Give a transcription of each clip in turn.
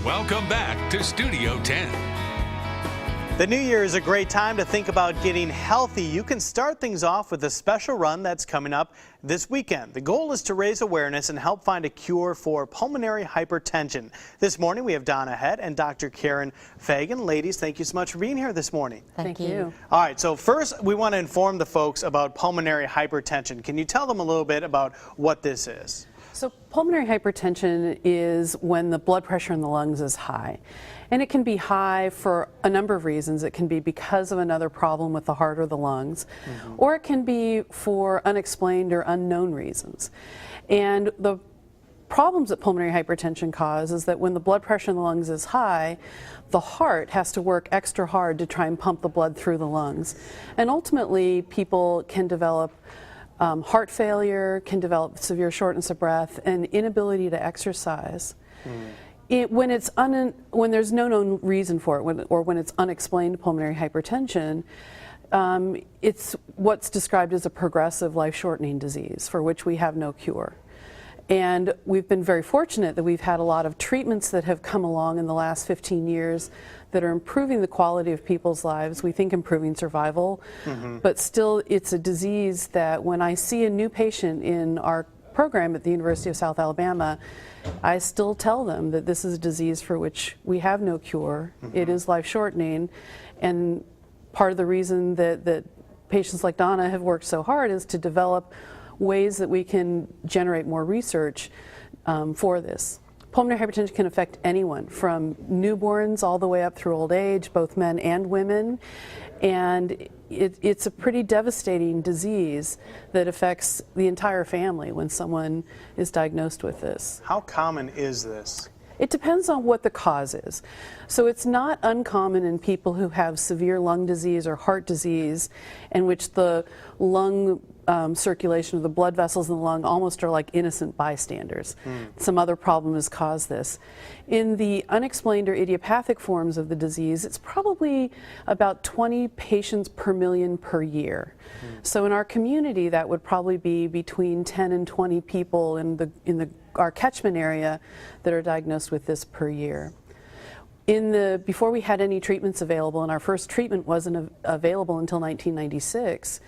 Welcome back to Studio 10. The new year is a great time to think about getting healthy. You can start things off with a special run that's coming up this weekend. The goal is to raise awareness and help find a cure for pulmonary hypertension. This morning we have Donna Head and Dr. Karen Fagan. Ladies, thank you so much for being here this morning. Thank you. All right, so first we want to inform the folks about pulmonary hypertension. Can you tell them a little bit about what this is? So pulmonary hypertension is when the blood pressure in the lungs is high. And it can be high for a number of reasons. It can be because of another problem with the heart or the lungs, or it can be for unexplained or unknown reasons. And the problems that pulmonary hypertension cause is that when the blood pressure in the lungs is high, the heart has to work extra hard to try and pump the blood through the lungs. And ultimately, people can develop heart failure, can develop severe shortness of breath, and inability to exercise. When there's no known reason for it, or when it's unexplained pulmonary hypertension, it's what's described as a progressive life-shortening disease for which we have no cure. And we've been very fortunate that we've had a lot of treatments that have come along in the last 15 years that are improving the quality of people's lives. We think improving survival, but still it's a disease that when I see a new patient in our program at the University of South Alabama, I still tell them that this is a disease for which we have no cure. It is life-shortening, and part of the reason that patients like Donna have worked so hard is to develop ways that we can generate more research for this. Pulmonary hypertension can affect anyone from newborns all the way up through old age, both men and women, and it's a pretty devastating disease that affects the entire family when someone is diagnosed with this. How common is this? It depends on what the cause is. So it's not uncommon in people who have severe lung disease or heart disease, in which the lung circulation of the blood vessels in the lung almost are like innocent bystanders. Some other problem has caused this. In the unexplained or idiopathic forms of the disease, it's probably about 20 patients per million per year. So in our community, that would probably be between 10 and 20 people in our catchment area that are diagnosed with this per year. Before we had any treatments available, and our first treatment wasn't available until 1996,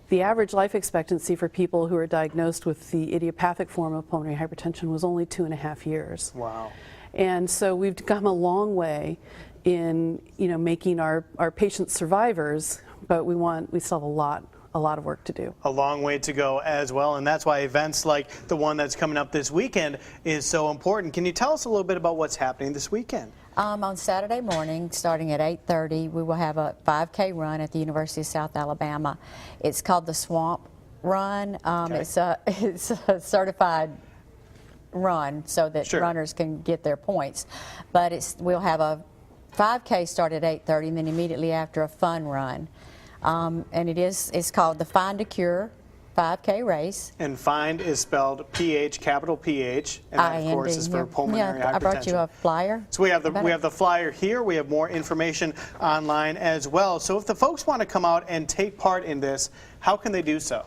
the average life expectancy for people who are diagnosed with the idiopathic form of pulmonary hypertension was only 2.5 years. Wow. And so we've come a long way in making our patients survivors, but we still have a lot of work to do. A long way to go as well, and that's why events like the one that's coming up this weekend is so important. Can you tell us a little bit about what's happening this weekend? On Saturday morning, starting at 8:30, we will have a 5K run at the University of South Alabama. It's called the Swamp Run. It's a certified run so that runners can get their points. But we'll have a 5K start at 8:30, and then immediately after a fun run. And it's called the Find a Cure 5K race. And PHind is spelled P-H, capital P-H, and that, of course, is for pulmonary hypertension. I brought you a flyer. So we have the flyer here. We have more information online as well. So if the folks want to come out and take part in this, how can they do so?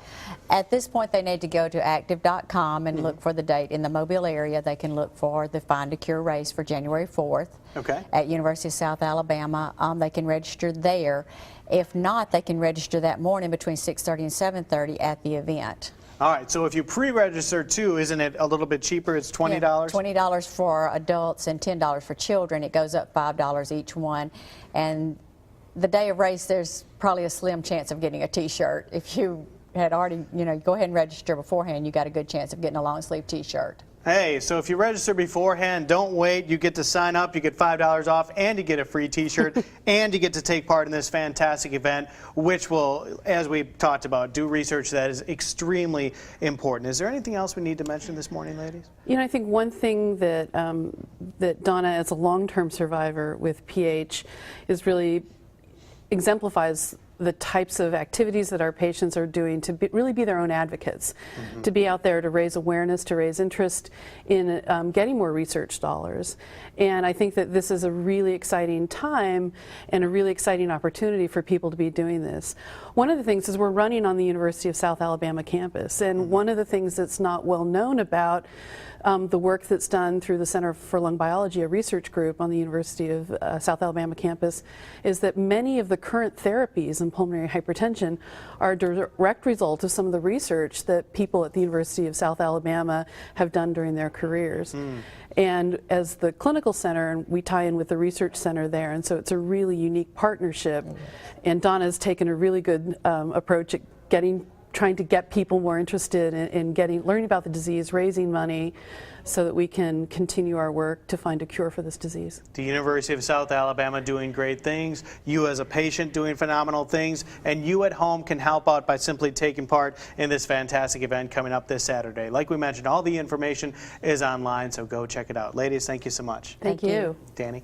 At this point, they need to go to active.com and look for the date. In the Mobile area, they can look for the Find a Cure race for January 4th at University of South Alabama. They can register there. If not, they can register that morning between 6:30 and 7:30 at the event. All right, so if you pre-register too, isn't it a little bit cheaper? It's $20? Yeah, $20 for adults and $10 for children. It goes up $5 each one. And the day of race, there's probably a slim chance of getting a T-shirt. If you had already, go ahead and register beforehand, you got a good chance of getting a long sleeve T-shirt. Hey, so if you register beforehand, don't wait. You get to sign up, you get $5 off, and you get a free T-shirt, and you get to take part in this fantastic event, which will, as we talked about, do research that is extremely important. Is there anything else we need to mention this morning, ladies? I think one thing that, that Donna, as a long-term survivor with PH, is really exemplifies the types of activities that our patients are doing to really be their own advocates, to be out there to raise awareness, to raise interest in getting more research dollars. And I think that this is a really exciting time and a really exciting opportunity for people to be doing this. One of the things is we're running on the University of South Alabama campus, and one of the things that's not well known about the work that's done through the Center for Lung Biology, a research group on the University of South Alabama campus, is that many of the current therapies in pulmonary hypertension are a direct result of some of the research that people at the University of South Alabama have done during their careers. And as the clinical center, we tie in with the research center there, and so it's a really unique partnership. And Donna's taken a really good approach at trying to get people more interested in learning about the disease, raising money, so that we can continue our work to find a cure for this disease. The University of South Alabama doing great things, you as a patient doing phenomenal things, and you at home can help out by simply taking part in this fantastic event coming up this Saturday. Like we mentioned, all the information is online, so go check it out. Ladies, thank you so much. Thank you. Danny?